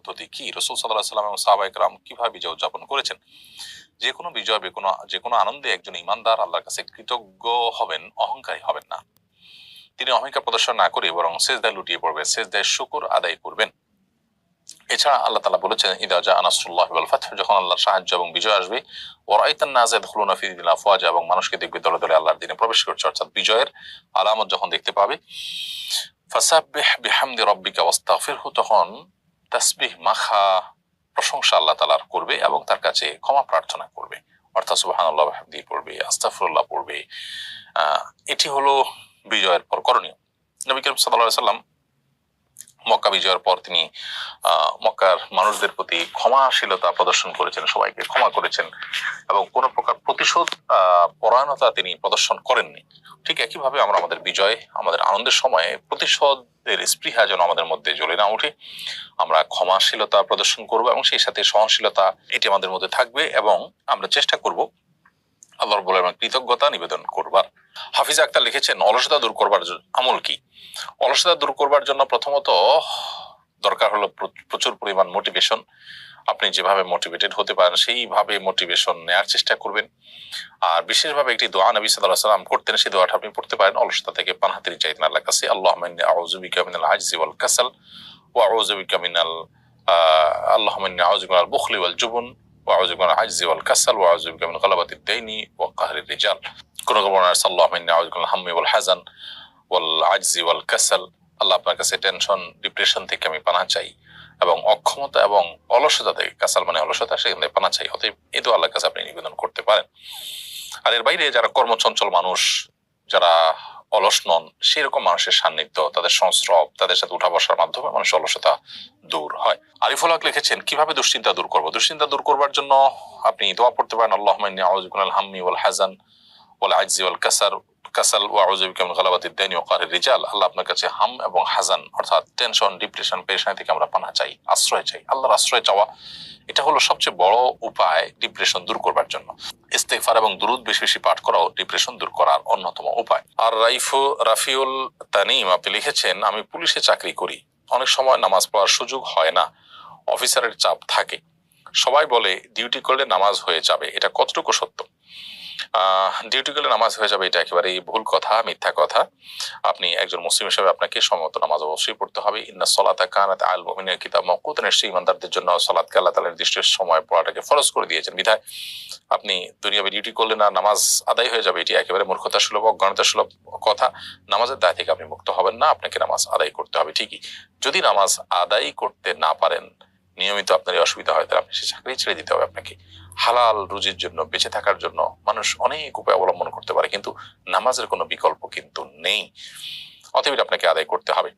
পদ্ধতি কি, রাসূল সাল্লাল্লাহু আলাইহি ওয়াসাল্লাম এবং সাহাবায়ে কেরাম কিভাবে বিজয় উদযাপন করেছেন। যে কোনো বিজয় যে কোনো আনন্দে একজন ঈমানদার আল্লাহর কাছে কৃতজ্ঞ হবেন, অহংকারী হবেন না। তিনি অহংকার প্রদর্শন না করে বরং সিজদায় লুটিয়ে পড়বেন, সিজদায় শুকর আদায় করবেন। এছাড়া আল্লাহ তাআলা বলেছেন, ইদা জা নাসরুল্লাহি ওয়াল ফাতহ, যখন আল্লাহর সাহায্য এবং বিজয় আসবে, ওয়া রাআইতান নাস ইয়াদখুলুনা ফি দীনিল্লাহি আফওয়াজা, এবং মানুষকে দেখবে দলে দলে আল্লাহর দ্বীনে প্রবেশ করছে, অর্থাৎ বিজয়ের আলামত যখন দেখতে পাবে। ফাসাব্বিহ বিহামদি রাব্বিকা ওয়াস্তাগফিরহু, তখন তাসবিহ মাখা প্রশংসা আল্লাহ তাআলার করবে এবং তার কাছে ক্ষমা প্রার্থনা করবে, অর্থাৎ সুবহানাল্লাহ ওয়া বিহামদিহি পড়বে, আস্তাগফিরুল্লাহ পড়বে। এটি হলো বিজয়ের পর করণীয়। নবী করিম সাল্লাল্লাহু আলাইহি ওয়াসাল্লাম মক্কা বিজয়ের পর তিনি মক্কার মানুষদের প্রতি ক্ষমাশীলতা প্রদর্শন করেছেন, সবাইকে ক্ষমা করেছেন এবং কোনো প্রকার প্রতিশোধ পরায়ণতা তিনি প্রদর্শন করেননি। ঠিক একইভাবে আমরা আমাদের বিজয়, আমাদের আনন্দের সময়ে প্রতিশোধের স্পৃহা যেন আমাদের মধ্যে জ্বলে না ওঠে, আমরা ক্ষমাশীলতা প্রদর্শন করব এবং সেই সাথে সহনশীলতা এটি আমাদের মধ্যে থাকবে এবং আমরা চেষ্টা করব আল্লাহর বলে কৃতজ্ঞতা নিবেদন করবার। হাফিজ আক্তার লিখেছেন, অলসতা দূর করবার আমল কি। অলসতা দূর করবার জন্য প্রথমত দরকার হলো প্রচুর পরিমাণ মোটিভেশন। আপনি যেভাবে মোটিভেটেড হতে পারেন সেইভাবে মোটিভেশন নেওয়ার চেষ্টা করবেন। আর বিশেষভাবে একটি দোয়া নবী সাল্লাল্লাহু আলাইহি ওয়াসাল্লাম করতেন, সেই দোয়াটা আপনি পড়তে পারেন অলসতা থেকে পানাহাতির চাইতেন আল্লাহর কাছে। আল্লাহুম্মা ইন্নী আউযু বিকা মিনাল আজজি ওয়াল কাসাল ওয়া আউযু বিকা মিনাল আল্লাহুম্মা ইন্নী আউযু বিকা মিনাল বুখলি ওয়াল জুবন ওয়া আউযু বিকা মিনাল আজজি ওয়াল কাসাল ওয়া আউযু বিকা মিন গালাবাতিদ দাইনি ওয়া কাহরির রিজাল। কোন কোন বর্ণনায় আল্লাহুম্মা ইন্নী আউযু বিকা মিনাল হাম্মি ওয়াল হাযান ওয়াল আজজি ওয়াল কাসাল, আল্লাহ আপনার কাছে টেনশন, ডিপ্রেশন থেকে আমি পানাহ চাই এবং অক্ষমতা এবং অলসতা থেকে, কাসাল মানে অলসতা, সেখান থেকে পানাহ চাই। অতএব এই তো আল্লাহর কাছে আপনি নিবেদন করতে পারেন। আর এর বাইরে যারা কর্মচঞ্চল মানুষ, যারা অলস নন, সেরকম মানুষের সান্নিধ্য, তাদের সংস্রব, তাদের সাথে উঠা বসার মাধ্যমে মানুষের অলসতা দূর হয়। আরিফুল হক লিখেছেন, কিভাবে দুশ্চিন্তা দূর করবো। দুশ্চিন্তা দূর করবার জন্য আপনি দোয়া পড়তে পারেন, আল্লাহুম্মা ইন্নী আউযু বিকা মিনাল হাম্মি ওয়াল হাযান ওয়াল আজজি ওয়াল কাসাল ওয়া আউযু বিকা মিন গালাবাতিদ দাইনি ওয়া কাহরির রিজাল। আল্লাহ আপনার কাছে হাম এবং হাজান অর্থাৎ টেনশন, ডিপ্রেশন, পেরেশানি থেকে আমরা পানাহ চাই, আশ্রয় চাই। আল্লাহর আশ্রয় চাওয়া এটা হলো সবচেয়ে বড় উপায় ডিপ্রেশন দূর করবার জন্য। ইস্তেগফার এবং দুরূদ বেশি বেশি পাঠ করাও ডিপ্রেশন দূর করার অন্যতম উপায়। আর রাফিউল তানিম আপনি লিখেছেন, আমি পুলিশে চাকরি করি, অনেক সময় নামাজ পড়ার সুযোগ হয় না, অফিসারের চাপ থাকে, সবাই বলে ডিউটি করলে নামাজ হয়ে যাবে, এটা কতটুকু সত্য। ডিউটি করলে নামাজ হয়ে যাবে এটা একেবারেই ভুল কথা, মিথ্যা কথা। আপনি একজন মুসলিম হিসেবে আপনাকে সময়মতো নামাজ অবশ্যই পড়তে হবে। ইন্না সলাতা কানাত আলাল মুমিনিনা কিতাবাম মাওকুতান, নিশ্চয়ই ঈমানদারদের জন্য সালাতকে আল্লাহ তাআলা নির্দিষ্ট সময় পড়াটাকে ফরজ করে দিয়েছেন। বিধায় আপনি দুনিয়াবি ডিউটি করলে না নামাজ আদায় হয়ে যাবে, এটি একেবারে মূর্খতা সুলভ, অজ্ঞানতা সুলভ কথা। নামাজের দায় থেকে আপনি মুক্ত হবেন না, আপনাকে নামাজ আদায় করতে হবে ঠিকই। যদি নামাজ আদায় করতে না পারেন, নিয়মিত আপনার অসুবিধা হয়, তাহলে আপনি সে চাকরি ছেড়ে দিতে হবে আপনাকে। হালাল রুজির জন্য, বেঁচে থাকার জন্য মানুষ অনেক উপায় অবলম্বন করতে পারে, কিন্তু নামাজের কোনো বিকল্প কিন্তু নেই। অতএব আপনাকে আদায় করতে হবে।